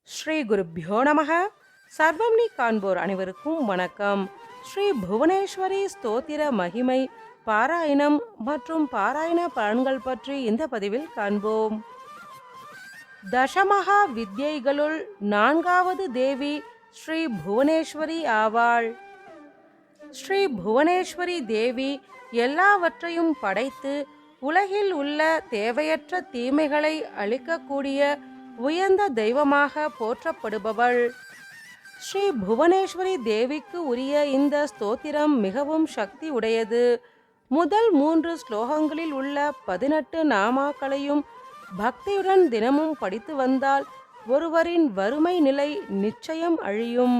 ஸ்ரீ குருப்யோ நமக. சர்வம் நீ காண்போர் அனைவருக்கும் வணக்கம். ஸ்ரீ புவனேஸ்வரி ஸ்தோத்திர மகிமை பாராயணம் மற்றும் பாராயண பலன்கள் பற்றி இந்த பதிவில் காண்போம். தசமகா வித்யைகளுள் நான்காவது தேவி ஸ்ரீ புவனேஸ்வரி ஆவாள். ஸ்ரீ புவனேஸ்வரி தேவி எல்லாவற்றையும் படைத்து உலகில் உள்ள தேவையற்ற தீமைகளை அழிக்கக்கூடிய உயர்ந்த தெய்வமாக போற்றப்படுபவள். ஸ்ரீ புவனேஸ்வரி தேவிக்கு உரிய இந்த ஸ்தோத்திரம் மிகவும் சக்தி உடையது. முதல் 3 ஸ்லோகங்களில் உள்ள 18 நாமாக்களையும் பக்தியுடன் தினமும் படித்து வந்தால் ஒருவரின் வறுமை நிலை நிச்சயம் அழியும்.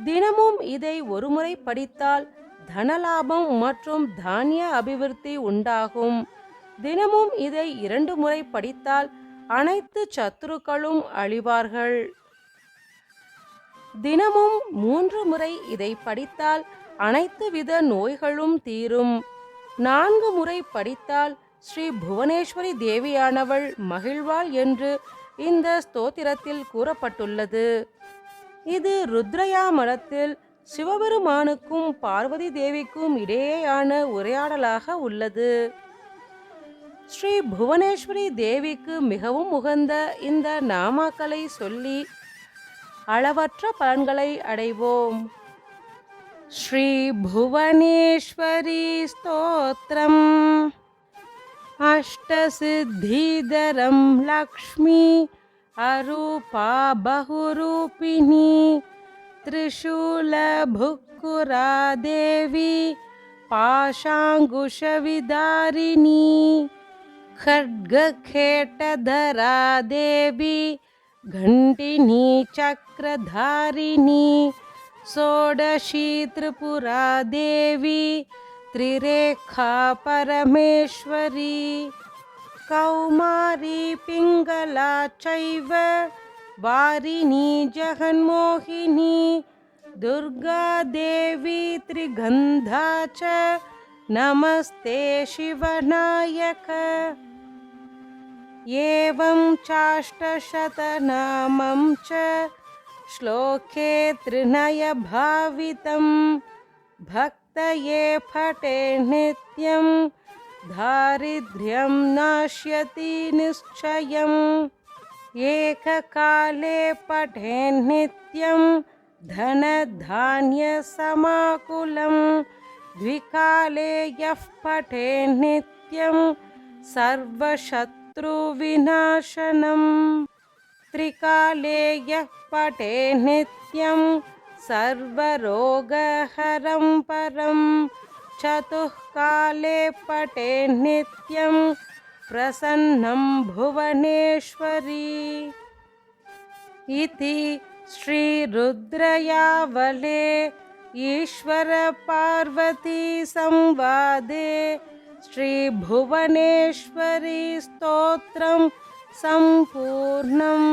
தினமும் இதை ஒருமுறை படித்தால் தனலாபம் மற்றும் தானிய அபிவிருத்தி உண்டாகும். தினமும் இதை 2 முறை படித்தால் அனைத்து சத்துருக்களும் அழிவார்கள். தினமும் 3 முறை இதை படித்தால் அனைத்து வித நோய்களும் தீரும். 4 முறை படித்தால் ஸ்ரீ புவனேஸ்வரி தேவியானவள் மகிழ்வாள் என்று இந்த ஸ்தோத்திரத்தில் கூறப்பட்டுள்ளது. இது ருத்ரயாமலத்தில் சிவபெருமானுக்கும் பார்வதி தேவிக்கும் இடையேயான உரையாடலாக உள்ளது. ஸ்ரீ புவனேஸ்வரி தேவிக்கு மிகவும் உகந்த இந்த நாமாக்களை சொல்லி அளவற்ற பலன்களை அடைவோம். ஸ்ரீ புவனேஸ்வரி ஸ்தோத்திரம். அஷ்டசித்திதரம் லக்ஷ்மி அரூபா பகுரூபிணி திரிசூல புக்குரா தேவி பாஷாங்குஷவிதாரிணி खड्गखेटधरा देवी घण्टिनी चक्रधारिणी षोडशी त्रिपुरा देवी त्रिरेखा परमेश्वरी कौमारी पिङ्गला चैव वारिणी जगन्मोहिनी दुर्गा देवी त्रिगन्धा च नमस्ते शिवनायक. एवं चाष्टशतनामं च श्लोके त्रिनयभावितं भक्तये पठे नित्यं दारिद्र्यं नाश्यति निश्चयम्. एककाले पठे नित्यं धनधान्यसमाकुलं द्विकाले यः पठे नित्यं सर्वशत्रुविनाशनम्. त्रिकाले यः पठे नित्यं सर्वरोगहरं परम्. चतुःकाले पठे नित्यं प्रसन्नं भुवनेश्वरी. इति श्री रुद्रयावले ईश्वर पार्वती संवादे श्री भुवनेश्वरी स्तोत्रं संपूर्णम्.